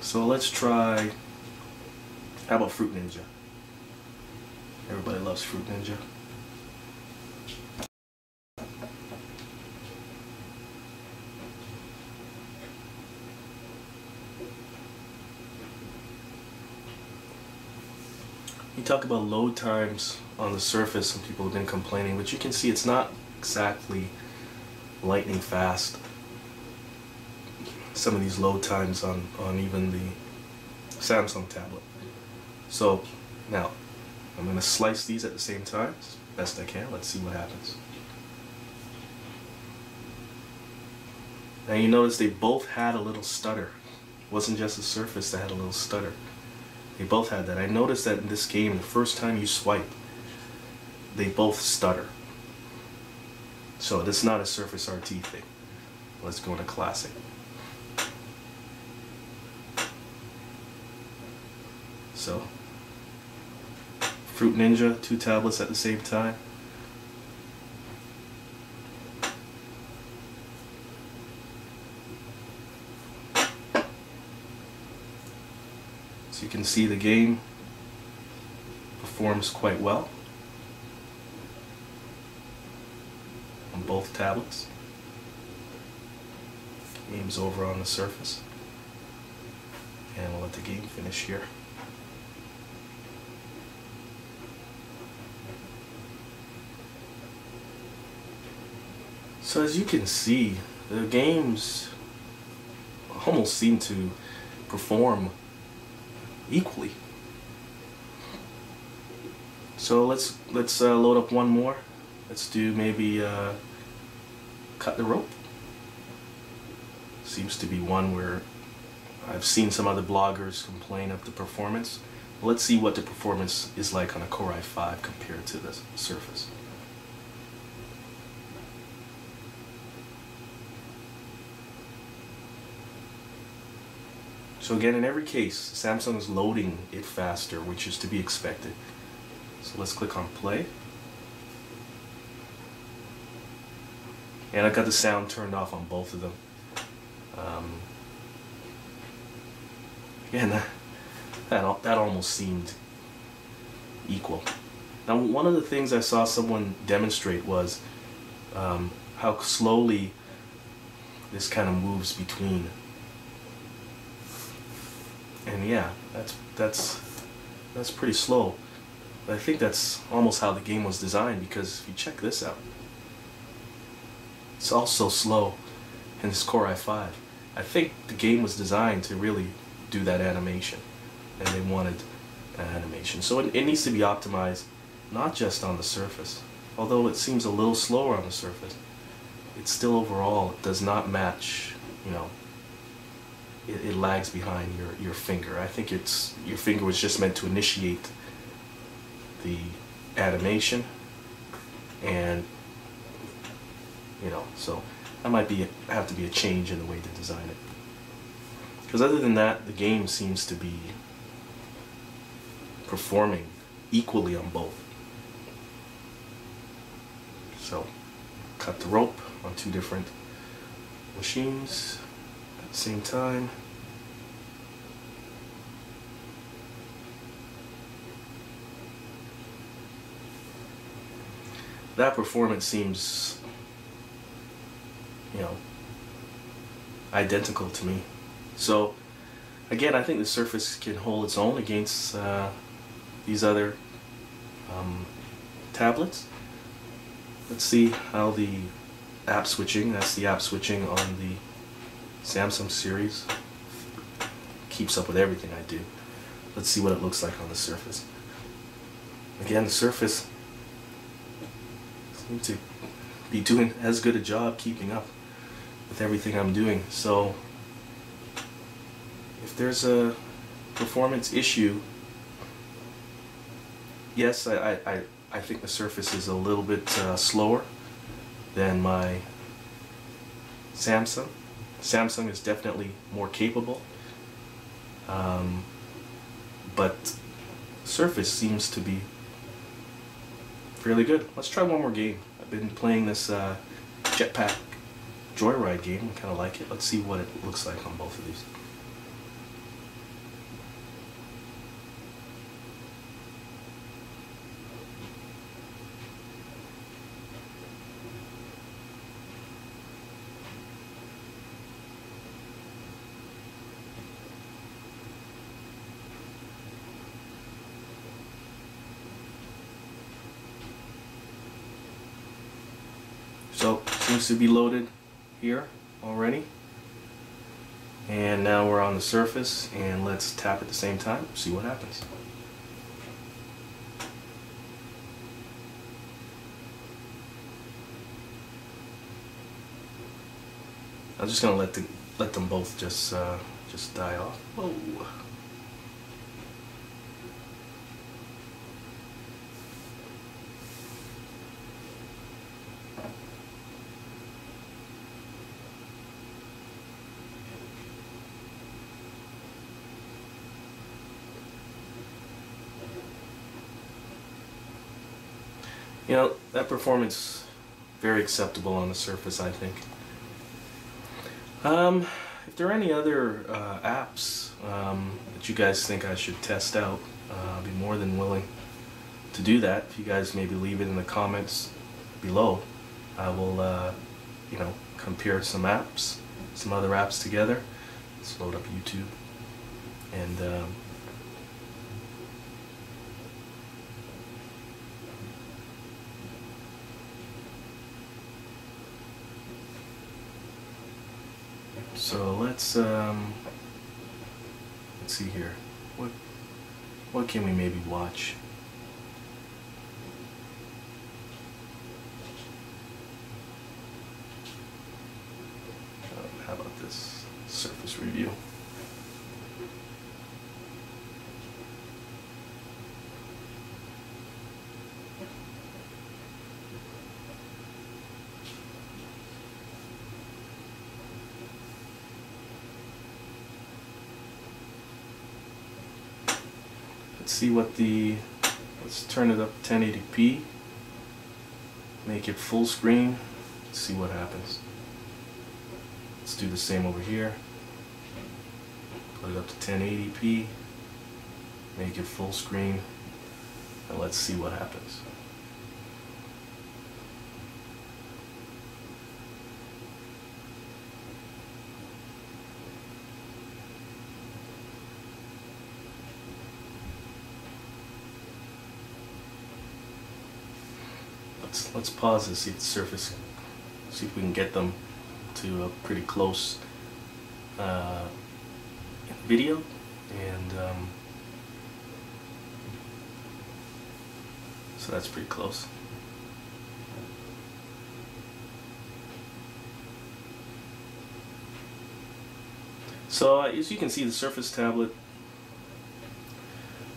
So let's try, how about Fruit Ninja? Everybody loves Fruit Ninja. You talk about load times on the Surface, some people have been complaining, but you can see it's not exactly lightning fast. Some of these load times on even the Samsung tablet. So now I'm going to slice these at the same time as best I can. Let's see what happens. Now you notice they both had a little stutter. It wasn't just the Surface that had a little stutter. They both had that. I noticed that in this game, the first time you swipe, they both stutter. So this is not a Surface RT thing. Let's go into Classic. So, Fruit Ninja, 2 tablets at the same time. So you can see the game performs quite well on both tablets. Game's over on the Surface. And we'll let the game finish here. So as you can see, the games almost seem to perform equally. So let's load up one more. Let's do maybe Cut the Rope. Seems to be one where I've seen some other bloggers complain of the performance. Let's see what the performance is like on a Core i5 compared to the Surface. So again, in every case, Samsung is loading it faster, which is to be expected. So let's click on play. And I got the sound turned off on both of them. Again, that almost seemed equal. Now, one of the things I saw someone demonstrate was how slowly this kind of moves between. And yeah, that's pretty slow. But I think that's almost how the game was designed, because if you check this out, it's also slow in this Core i5. I think the game was designed to really do that animation, and they wanted that animation. So it needs to be optimized, not just on the Surface. Although it seems a little slower on the Surface, it's still overall, it does not match, you know, it lags behind your finger. I think your finger was just meant to initiate the animation, and you know, so that might have to be a change in the way to design it. Because other than that, the game seems to be performing equally on both. So, cut the rope on 2 different machines at the same time. That performance seems, you know, identical to me. So again, I think the Surface can hold its own against these other tablets. Let's see how the app switching, that's the app switching on the Samsung series, keeps up with everything I do. Let's see what it looks like on the Surface. Again, the Surface seems to be doing as good a job keeping up with everything I'm doing. So if there's a performance issue, yes, I think the Surface is a little bit slower than my Samsung. Samsung is definitely more capable, but Surface seems to be fairly good. Let's try one more game. I've been playing this Jetpack Joyride game. I kind of like it. Let's see what it looks like on both of these. seems to be loaded here already. And now we're on the surface, and let's tap at the same time, see what happens. I'm just gonna let them both just die off. Whoa. You know, that performance, very acceptable on the surface, I think. If there are any other apps that you guys think I should test out, I'll be more than willing to do that. If you guys maybe leave it in the comments below, I will, you know, compare some apps, some other apps together. Let's load up YouTube and so let's see here. What can we maybe watch? How about this surface review? See what let's turn it up 1080p, make it full screen, let's see what happens. Let's do the same over here, put it up to 1080p, make it full screen, and let's see what happens. Let's pause and see the surface, see if we can get them to a pretty close video, and so that's pretty close. So as you can see, the Surface tablet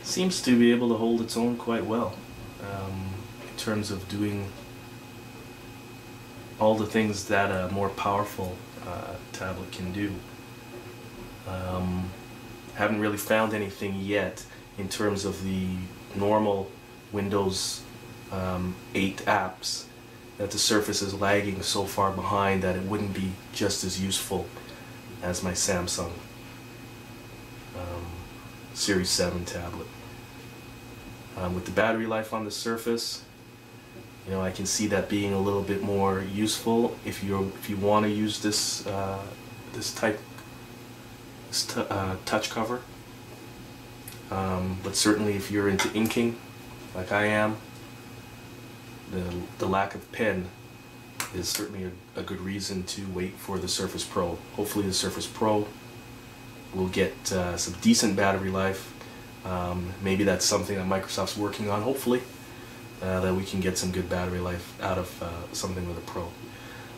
seems to be able to hold its own quite well in terms of doing all the things that a more powerful tablet can do. Haven't really found anything yet in terms of the normal Windows 8 apps that the Surface is lagging so far behind that it wouldn't be just as useful as my Samsung Series 7 tablet. With the battery life on the Surface, you know, I can see that being a little bit more useful if you want to use this touch cover. But certainly, if you're into inking, like I am, the lack of pen is certainly a good reason to wait for the Surface Pro. Hopefully, the Surface Pro will get some decent battery life. Maybe that's something that Microsoft's working on. Hopefully. That we can get some good battery life out of something with a Pro.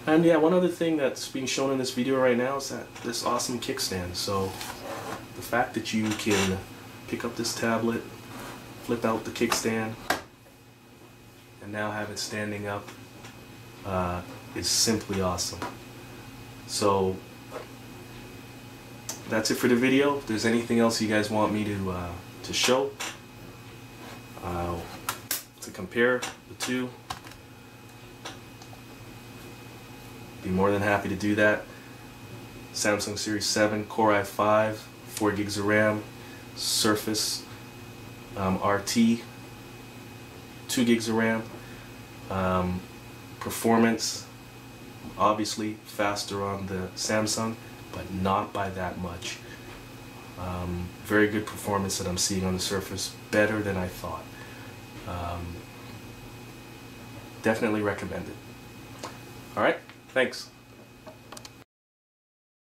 And yeah, one other thing that's being shown in this video right now is that this awesome kickstand. So the fact that you can pick up this tablet, flip out the kickstand, and now have it standing up is simply awesome. So that's it for the video. If there's anything else you guys want me to show, to compare the two, be more than happy to do that. Samsung Series 7, Core i5, 4 gigs of RAM, Surface RT, 2 gigs of RAM. Performance, obviously faster on the Samsung, but not by that much. Very good performance that I'm seeing on the Surface, better than I thought. Definitely recommend it. Alright, Thanks.